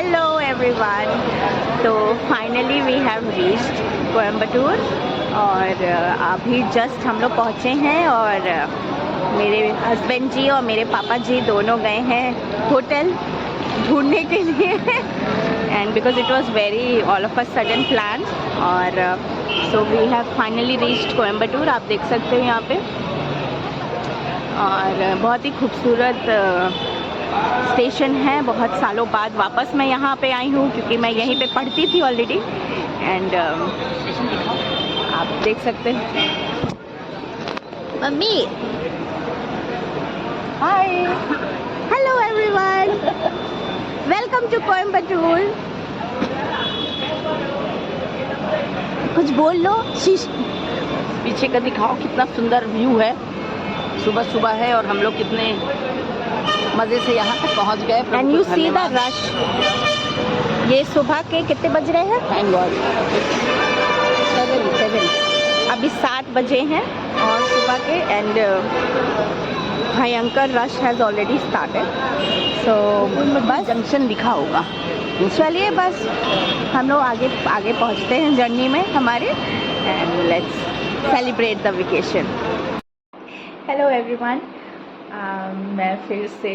Hello everyone. तो finally we have reached Coimbatore और अभी जस्ट हम लोग पहुँचे हैं और मेरे हस्बैंड जी और मेरे पापा जी दोनों गए हैं होटल ढूंढने के लिए and because it was very all of a sudden plan और so we have finally reached Coimbatore. आप देख सकते हैं यहाँ पे और बहुत ही खूबसूरत स्टेशन है। बहुत सालों बाद वापस मैं यहाँ पे आई हूँ क्योंकि मैं यहीं पे पढ़ती थी ऑलरेडी एंड आप देख सकते हैं। Mummy hi hello everyone, welcome to Coimbatore. कुछ बोल लो। शीश पीछे का दिखाओ कितना सुंदर व्यू है। सुबह सुबह है और हम लोग कितने मज़े से यहाँ तक पहुँच गए। And you see the rush. ये सुबह के कितने बज रहे हैं? थैंक गॉड 7 अभी 7 बजे हैं और सुबह के एंड भयंकर रश हैज़ ऑलरेडी स्टार्टेड। सो बस जंक्शन दिखा होगा। चलिए बस हम लोग आगे आगे पहुँचते हैं जर्नी में हमारे and let's celebrate the vacation. Hello everyone, मैं फिर से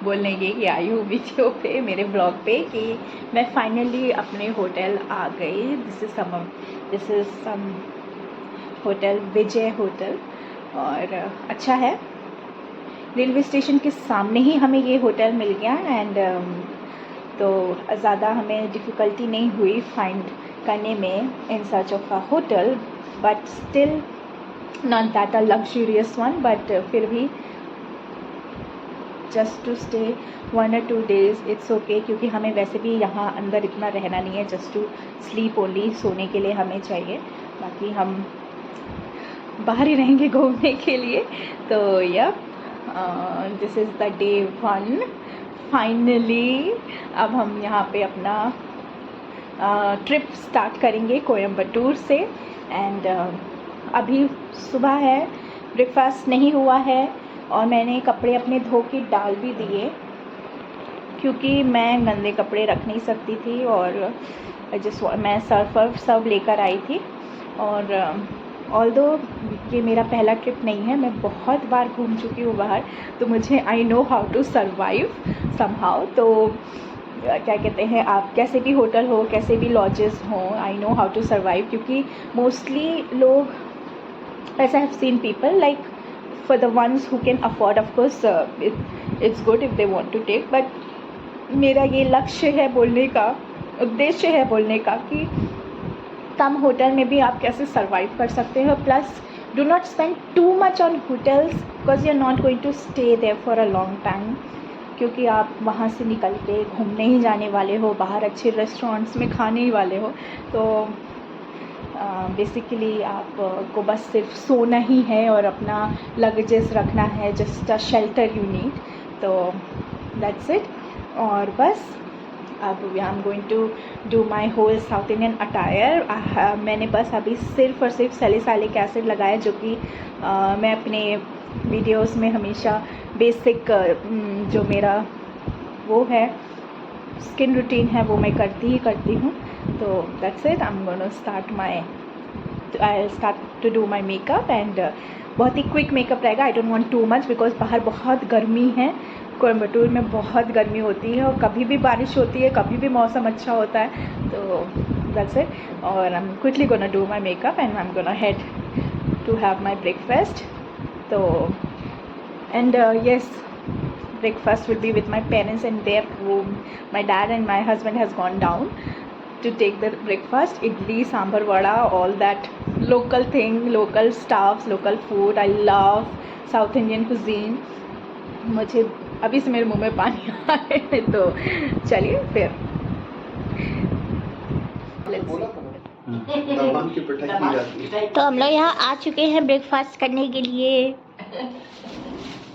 बोलने की आई हूँ वीडियो पे, मेरे ब्लॉग पे कि मैं फाइनली अपने होटल आ गई। This is some hotel, Vijay hotel और अच्छा है। रेलवे स्टेशन के सामने ही हमें ये होटल मिल गया एंड तो ज़्यादा हमें डिफ़िकल्टी नहीं हुई फाइंड करने में in search of a hotel, but still not that a luxurious one, but फिर भी just to stay 1 or 2 days it's okay क्योंकि हमें वैसे भी यहाँ अंदर इतना रहना नहीं है, जस्ट टू स्लीप ओनली, सोने के लिए हमें चाहिए, बाकी हम बाहर ही रहेंगे घूमने के लिए। तो this is the day 1 finally. अब हम यहाँ पे अपना ट्रिप स्टार्ट करेंगे कोयम्बटूर से एंड अभी सुबह है, ब्रेकफास्ट नहीं हुआ है और मैंने कपड़े अपने धो के डाल भी दिए क्योंकि मैं गंदे कपड़े रख नहीं सकती थी और मैं सर्फ सब लेकर आई थी। और ऑल्दो ये मेरा पहला ट्रिप नहीं है, मैं बहुत बार घूम चुकी हूँ बाहर, तो मुझे I know how to survive somehow. तो क्या कहते हैं, आप कैसे भी होटल हो, कैसे भी लॉजेस हों, I know how to survive क्योंकि मोस्टली लोग, as I have seen people, like for the ones who can afford, of course it's good if they want to take, but मेरा ये लक्ष्य है बोलने का, उद्देश्य है बोलने का कि कम होटल में भी आप कैसे सर्वाइव कर सकते हो। Plus do not spend too much on hotels because you are not going to stay there for a long time, क्योंकि आप वहाँ से निकल के घूमने ही जाने वाले हो, बाहर अच्छे रेस्टोरेंट्स में खाने ही वाले हो। तो बेसिकली आपको बस सिर्फ सोना ही है और अपना लगेजेस रखना है, just a shelter you need, तो दैट्स इट। और बस अब I am going to do my whole south Indian attire. मैंने बस अभी सिर्फ और सिर्फ सैलिसिलिक एसिड लगाया, जो कि मैं अपने वीडियोस में हमेशा बेसिक जो मेरा वो है स्किन रूटीन है वो मैं करती हूँ। तो that's it, I am gonna start I start to do my makeup and बहुत ही क्विक मेकअप रहेगा। I don't want too much because बाहर बहुत गर्मी है, कोयम्बटूर में बहुत गर्मी होती है और कभी भी बारिश होती है, कभी भी मौसम अच्छा होता है। तो दैट्स इट, और I am quickly gonna do my makeup and I am gonna head to have my breakfast. तो and yes, breakfast will be with my parents in their room. My dad and my husband has gone down to take the breakfast, idli, sambar, vada, all that local thing, local stuffs, local food. I love South Indian cuisine. मुझे अभी से मेरे मुंह में पानी आ रहा है। तो चलिए फिर तो हम लोग यहाँ आ चुके हैं ब्रेकफास्ट करने के लिए।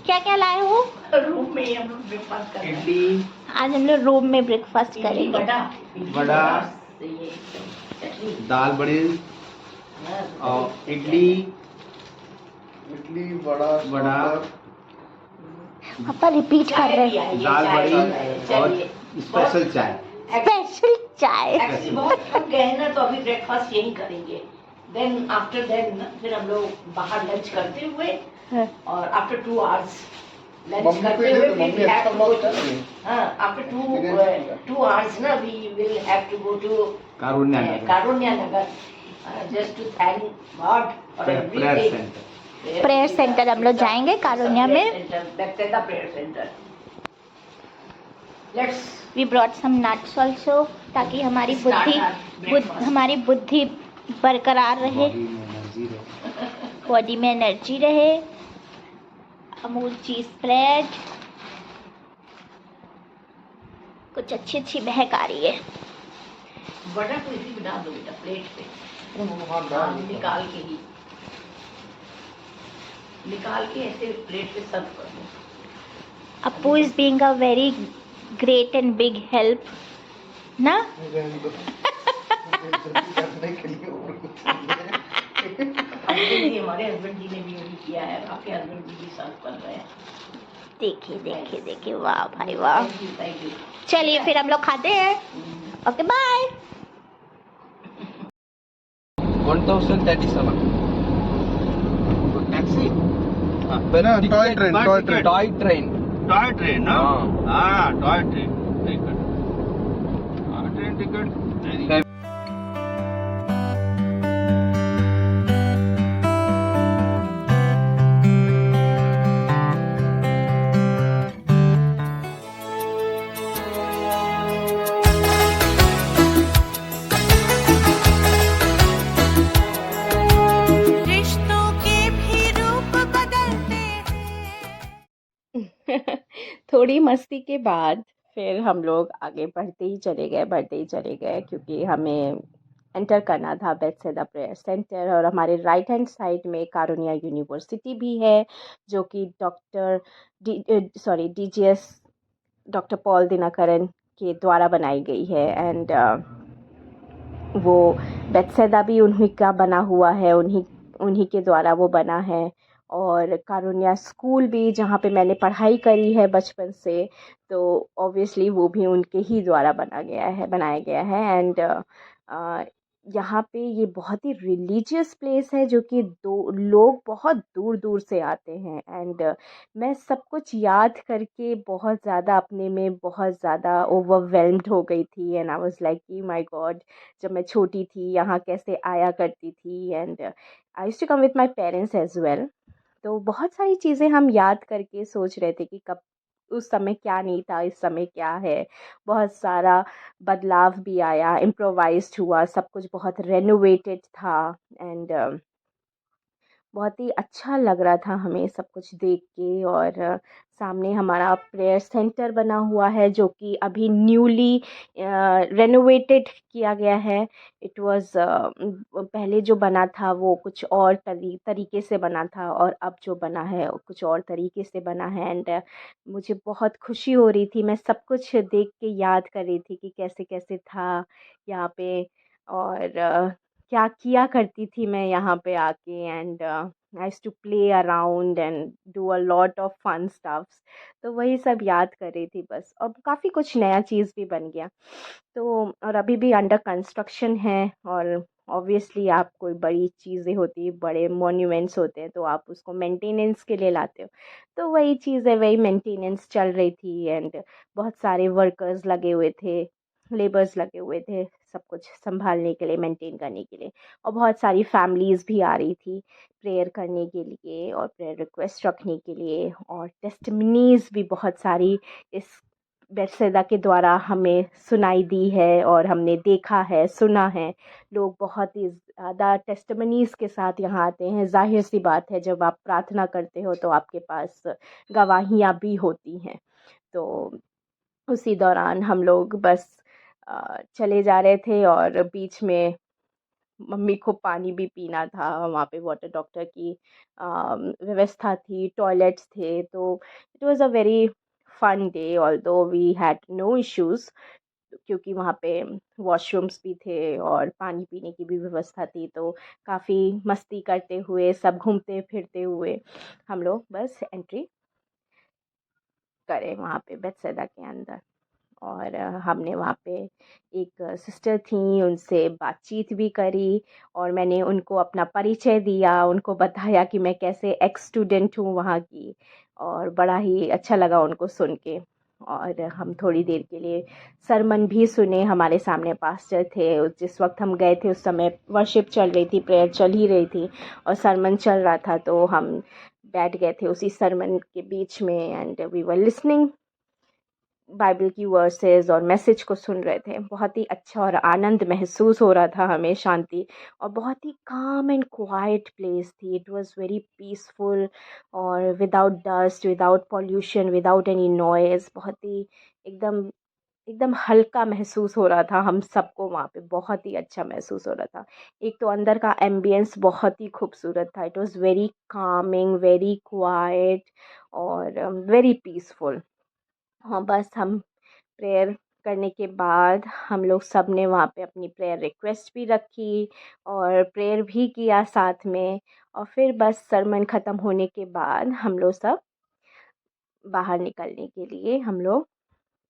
क्या क्या लाए हो? रूम में हम लोग ब्रेकफास्ट कर रहे हैं। इडली, आज हम लोग रूम में ब्रेकफास्ट करेंगे। वड़ा, दाल बड़ी और इडली वड़ा पापा रिपीट कर रहे हैं। दाल बड़ी और स्पेशल चाय। स्पेशल चाय। एक्चुअली बहुत थक गए हैं ना, तो अभी ब्रेकफास्ट यही करेंगे। देन आफ्टर देन फिर हम लोग बाहर लंच करते हुए, और आफ्टर 2 आवर्स लंच करते हुए फिर we have to go to, after 2 hours ना we will have to go to Karunya Nagar, just to thank God for everything. Prayer centre हम लोग जाएंगे कारुण्या में। Bethesda prayer centre. Let's we brought some nuts also, ताकि हमारी बुद्धि बरकरार रहे, बॉडी में एनर्जी रहे। अमूल चीज स्प्रेड, कुछ अच्छी अच्छी महक आ रही है। बटर को इसी बना दो बेटा प्लेट पे, निकाल के ऐसे प्लेट पे सर्व कर दो। Appu is being a very great and big help, ना? हमारे हस्बैंड जी ने भी यही किया है, आपके हस्बैंड जी भी सर्व कर रहे हैं। देखिए, वाह भाई वाह। Thank you. चलिए फिर हम लोग खाते हैं। Okay bye. 1037 taxi toy train toy train ना, हाँ। Toy train ticket, train ticket. थोड़ी मस्ती के बाद फिर हम लोग आगे बढ़ते ही चले गए, क्योंकि हमें एंटर करना था बेथेस्दा प्रेयर सेंटर। और हमारे राइट हैंड साइड में कारुण्या यूनिवर्सिटी भी है, जो कि DGS डॉक्टर पॉल दिनकरन के द्वारा बनाई गई है। एंड वो बेथेस्दा भी उन्हीं का बना हुआ है, उन्हीं के द्वारा वो बना है। और कारुण्या स्कूल भी, जहाँ पे मैंने पढ़ाई करी है बचपन से, तो ऑब्वियसली वो भी उनके ही द्वारा बनाया गया है। एंड यहाँ पे ये बहुत ही रिलीजियस प्लेस है, जो कि लोग बहुत दूर दूर से आते हैं। एंड मैं सब कुछ याद करके बहुत ज़्यादा ओवरवेल्म्ड हो गई थी। एंड आई वाज लाइक कि माय गॉड, जब मैं छोटी थी यहाँ कैसे आया करती थी। And I used to come with my parents as well. तो बहुत सारी चीज़ें हम याद करके सोच रहे थे कि कब उस समय क्या नहीं था, इस समय क्या है। बहुत सारा बदलाव भी आया, इम्प्रोवाइज्ड हुआ, सब कुछ बहुत रेनोवेटेड था। एंड बहुत ही अच्छा लग रहा था हमें सब कुछ देख के। और सामने हमारा प्रेयर सेंटर बना हुआ है, जो कि अभी न्यूली रेनोवेटेड किया गया है। इट वाज पहले जो बना था वो कुछ और तरीके से बना था, और अब जो बना है वो कुछ और तरीके से बना है। एंड मुझे बहुत खुशी हो रही थी, मैं सब कुछ देख के याद कर रही थी कि कैसे कैसे था यहाँ पे, और क्या किया करती थी मैं यहाँ पे आके। And I used to play around and do a lot of fun stuffs. तो वही सब याद कर रही थी बस। और काफ़ी कुछ नया चीज़ भी बन गया, तो और अभी भी अंडर कंस्ट्रक्शन है। और ऑब्वियसली आप कोई बड़ी चीज़ें होती, बड़े मॉन्यूमेंट्स होते हैं, तो आप उसको मेंटेनेंस के लिए लाते हो। तो वही चीज़ है, वही मेंटेनेंस चल रही थी। एंड बहुत सारे वर्कर्स लगे हुए थे, लेबर्स लगे हुए थे, सब कुछ संभालने के लिए, मेंटेन करने के लिए। और बहुत सारी फैमिलीज़ भी आ रही थी प्रेयर करने के लिए और प्रेयर रिक्वेस्ट रखने के लिए। और टेस्टिमनीज़ भी बहुत सारी इस बेथेस्दा के द्वारा हमें सुनाई दी है, और हमने देखा है, सुना है। लोग बहुत ही ज़्यादा टेस्टिमनीज़ के साथ यहाँ आते हैं। ज़ाहिर सी बात है, जब आप प्रार्थना करते हो तो आपके पास गवाहियाँ भी होती हैं। तो उसी दौरान हम लोग बस चले जा रहे थे, और बीच में मम्मी को पानी भी पीना था। वहाँ पे वाटर डॉक्टर की व्यवस्था थी, टॉयलेट्स थे। तो it was a very fun day, although we had no issues, क्योंकि वहाँ पे वॉशरूम्स भी थे और पानी पीने की भी व्यवस्था थी। तो काफ़ी मस्ती करते हुए, सब घूमते फिरते हुए हम लोग बस एंट्री करें वहाँ पे बेथेस्दा के अंदर। और हमने वहाँ पे एक सिस्टर थी, उनसे बातचीत भी करी और मैंने उनको अपना परिचय दिया, उनको बताया कि मैं कैसे एक्स स्टूडेंट हूँ वहाँ की, और बड़ा ही अच्छा लगा उनको सुन के। और हम थोड़ी देर के लिए सरमन भी सुने, हमारे सामने पास्टर थे, जिस वक्त हम गए थे उस समय वर्शिप चल रही थी, प्रेयर चल ही रही थी और सरमन चल रहा था, तो हम बैठ गए थे उसी सरमन के बीच में and we were listening Bible की वर्सेस और मैसेज को सुन रहे थे। बहुत ही अच्छा और आनंद महसूस हो रहा था हमें, शांति, और बहुत ही काम एंड क्वाइट प्लेस थी। इट वाज वेरी पीसफुल और without dust, without pollution, without any noise, बहुत ही एकदम एकदम हल्का महसूस हो रहा था हम सबको वहाँ पे, बहुत ही अच्छा महसूस हो रहा था। एक तो अंदर का एम्बियंस बहुत ही खूबसूरत था, it was very Kameng, very quite और वेरी पीसफुल। हाँ, बस हम प्रेयर करने के बाद हम लोग सब ने वहाँ पे अपनी प्रेयर रिक्वेस्ट भी रखी और प्रेयर भी किया साथ में, और फिर बस सरमन ख़त्म होने के बाद हम लोग सब बाहर निकलने के लिए हम लोग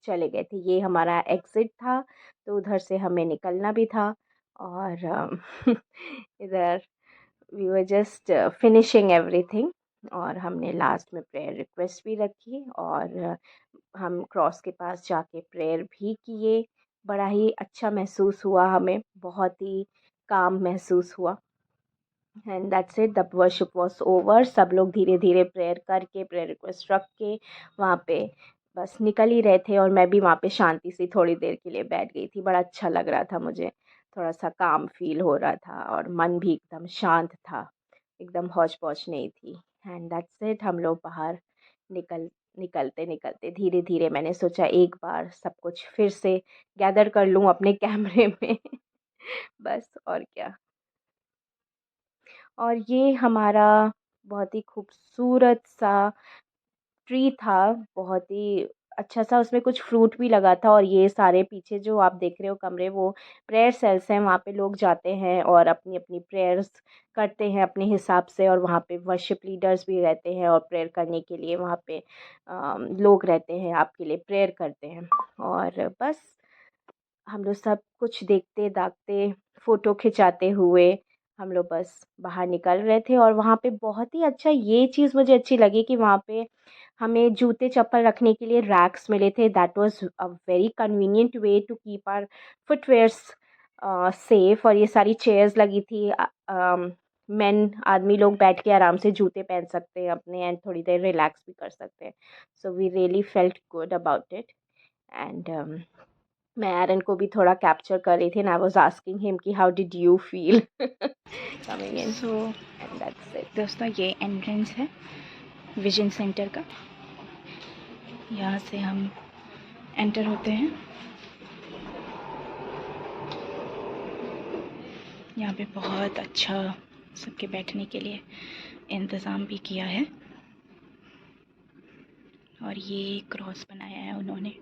चले गए थे। ये हमारा एग्ज़िट था, तो उधर से हमें निकलना भी था और इधर we were just finishing everything, और हमने लास्ट में प्रेयर रिक्वेस्ट भी रखी और हम क्रॉस के पास जाके प्रेयर भी किए। बड़ा ही अच्छा महसूस हुआ हमें, बहुत ही काम महसूस हुआ। And that's it, the worship was over. सब लोग धीरे धीरे प्रेयर करके, प्रेयर रिक्वेस्ट रख के वहाँ पे बस निकल ही रहे थे, और मैं भी वहाँ पे शांति से थोड़ी देर के लिए बैठ गई थी। बड़ा अच्छा लग रहा था मुझे, थोड़ा सा काम फील हो रहा था और मन भी एकदम शांत था, एकदम हौच पौच नहीं थी। एंड दैट्स इट, हम लोग बाहर निकलते निकलते धीरे धीरे मैंने सोचा एक बार सब कुछ फिर से गैदर कर लूँ अपने कैमरे में बस, और क्या। और ये हमारा बहुत ही खूबसूरत सा ट्री था, बहुत ही अच्छा सा, उसमें कुछ फ्रूट भी लगा था। और ये सारे पीछे जो आप देख रहे हो कमरे, वो प्रेयर सेल्स हैं, वहाँ पे लोग जाते हैं और अपनी अपनी प्रेयर्स करते हैं अपने हिसाब से, और वहाँ पे वर्शिप लीडर्स भी रहते हैं और प्रेयर करने के लिए वहाँ पे लोग रहते हैं, आपके लिए प्रेयर करते हैं। और बस हम लोग सब कुछ देखते दाखते, फ़ोटो खिंचाते हुए हम लोग बस बाहर निकल रहे थे। और वहाँ पे बहुत ही अच्छा, ये चीज़ मुझे अच्छी लगी कि वहाँ पे हमें जूते चप्पल रखने के लिए रैक्स मिले थे। That was a very convenient way to keep our footwears safe. और ये सारी चेयर्स लगी थी, मेन आदमी लोग बैठ के आराम से जूते पहन सकते हैं अपने, एंड थोड़ी देर रिलैक्स भी कर सकते हैं। So we really felt good about it. And मैं एरन को भी थोड़ा कैप्चर कर रही थी, and I was asking him कि how did you feel coming in. So and that's it दोस्तों, ये एंट्रेंस है विजन सेंटर का। यहाँ से हम एंटर होते हैं। यहाँ पे बहुत अच्छा सबके बैठने के लिए इंतज़ाम भी किया है, और ये क्रॉस बनाया है उन्होंने।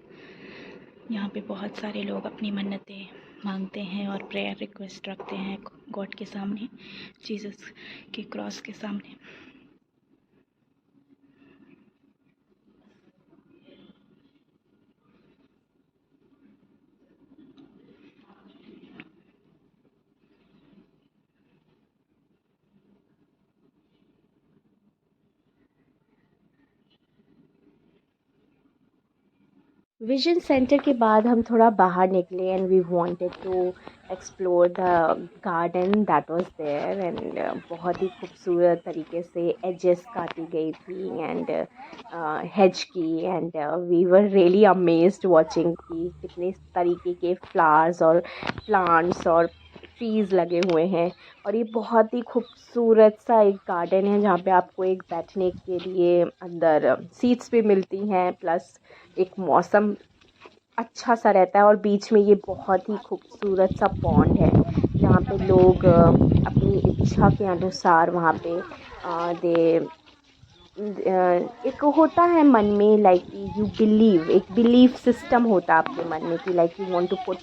यहाँ पे बहुत सारे लोग अपनी मन्नतें मांगते हैं और प्रेयर रिक्वेस्ट रखते हैं गॉड के सामने, जीसस के क्रॉस के सामने। विजन सेंटर के बाद हम थोड़ा बाहर निकले, and we wanted to explore the garden that was there. And बहुत ही खूबसूरत तरीके से एजेस काटी गई थी एंड हेज की, and we were really amazed watching कि कितने तरीके के फ्लावर्स और प्लांट्स और ट्रीज़ लगे हुए हैं। और ये बहुत ही खूबसूरत सा एक गार्डन है, जहाँ पे आपको एक बैठने के लिए अंदर सीट्स भी मिलती हैं, प्लस एक मौसम अच्छा सा रहता है। और बीच में ये बहुत ही खूबसूरत सा पॉन्ड है, जहाँ पे लोग अपनी इच्छा के अनुसार वहाँ पे दे एक होता है मन में, लाइक यू बिलीव, एक बिलीफ सिस्टम होता है आपके मन में कि like you want to put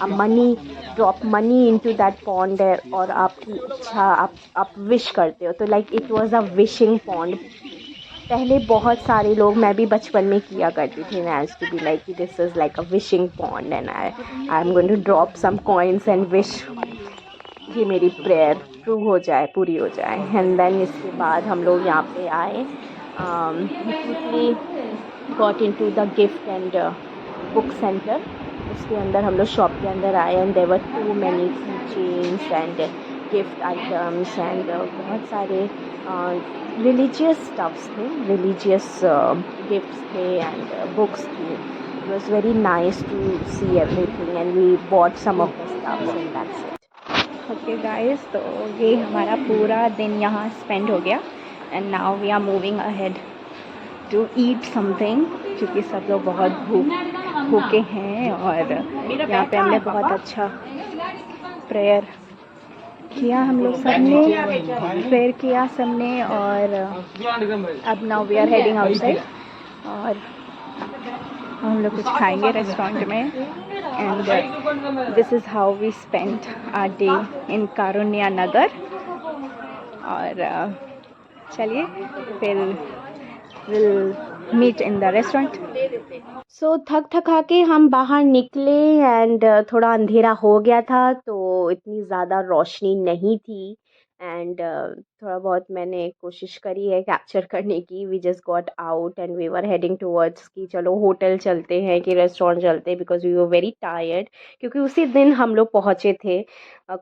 a money, drop money into that pond, और आपकी इच्छा आप विश करते हो। तो like it was a wishing pond, पहले बहुत सारे लोग, मैं भी बचपन में किया करती थी, I used to be like this is like a wishing pond and I am going to drop some coins and wish ये मेरी प्रेयर ट्रू हो जाए, पूरी हो जाए। एंड देन इसके बाद हम लोग यहाँ पे आए, quickly got into the gift and book center। उसके अंदर हम लोग शॉप के अंदर आए and there were too many keychains and gift items and बहुत सारे रिलीजियस स्टफ्स थे, रिलीजियस गिफ्ट्स थे एंड बुक्स थी। It was very nice to see everything and we bought some of the stuffs and that's it. Okay guys, तो ये हमारा पूरा दिन यहाँ स्पेंड हो गया and now we are moving ahead to eat something, क्योंकि सब लोग बहुत भूखे हैं। और यहाँ पे हमने बहुत अच्छा प्रेयर किया, हम लोग सब ने प्रेयर किया सबने। और अब now we are heading outside और हम लोग कुछ खाएंगे रेस्टोरेंट में। And this is how we spent our day in Karunya Nagar. और चलिए फिर will meet in the restaurant. So थक थका के हम बाहर निकले एंड थोड़ा अंधेरा हो गया था, तो इतनी ज़्यादा रोशनी नहीं थी एंड थोड़ा बहुत मैंने कोशिश करी है कैप्चर करने की। We just got out and we were heading towards कि चलो होटल चलते हैं कि रेस्टोरेंट चलते हैं, because we were very tired, क्योंकि उसी दिन हम लोग पहुँचे थे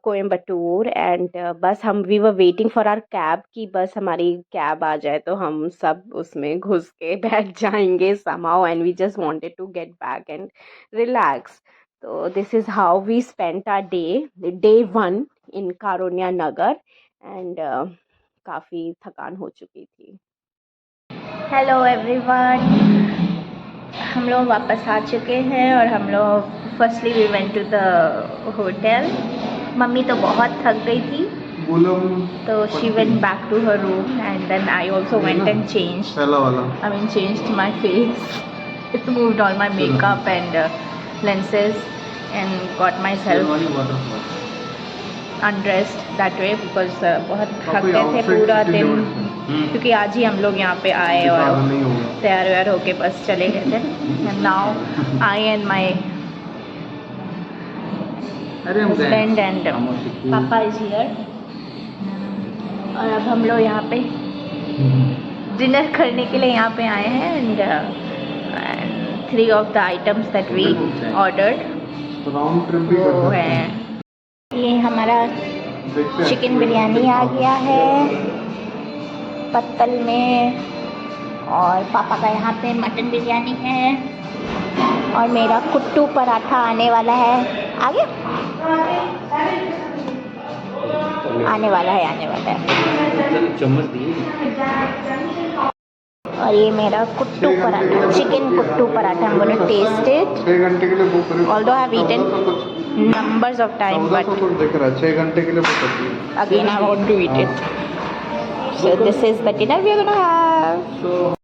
कोयम्बटूर। एंड बस we were waiting for our cab कि बस हमारी कैब आ जाए तो हम सब उसमें घुस के बैठ जाएंगे somehow, and we just wanted to get back and relax. So this is how we spent our day 1 in Karunya Nagar and काफ़ी थकान हो चुकी थी। हेलो एवरीवन, हम लोग वापस आ चुके हैं और हम लोग firstly we went to the hotel. Mummy तो बहुत थक गई थी, तो she went back to her room and then I also went and changed my face, removed all my makeup and lenses and got myself undressed that way because बहुत थक गए थे पूरा दिन, क्योंकि आज ही हम लोग यहाँ पे आए और तैयार व्यार होके बस चले गए थे। And now I and my husband and पापा इज हियर। और अब हम लोग यहाँ पे डिनर करने के लिए यहाँ पे आए हैं and 3 of the items that we ordered वो है, ये हमारा चिकन बिरयानी आ गया है पत्तल में, और पापा का यहाँ पे मटन बिरयानी है, और मेरा कुट्टू पराठा आने वाला है। आ गया? आने वाला है। और ये मेरा kottu paratha, chicken kottu paratha. I'm gonna taste it. 6 घंटे के लिए बुक करो। Although I've eaten numbers of time, but देख रहा है 6 घंटे के लिए बुक करती है। again I want to eat it. So this is the dinner we are gonna have.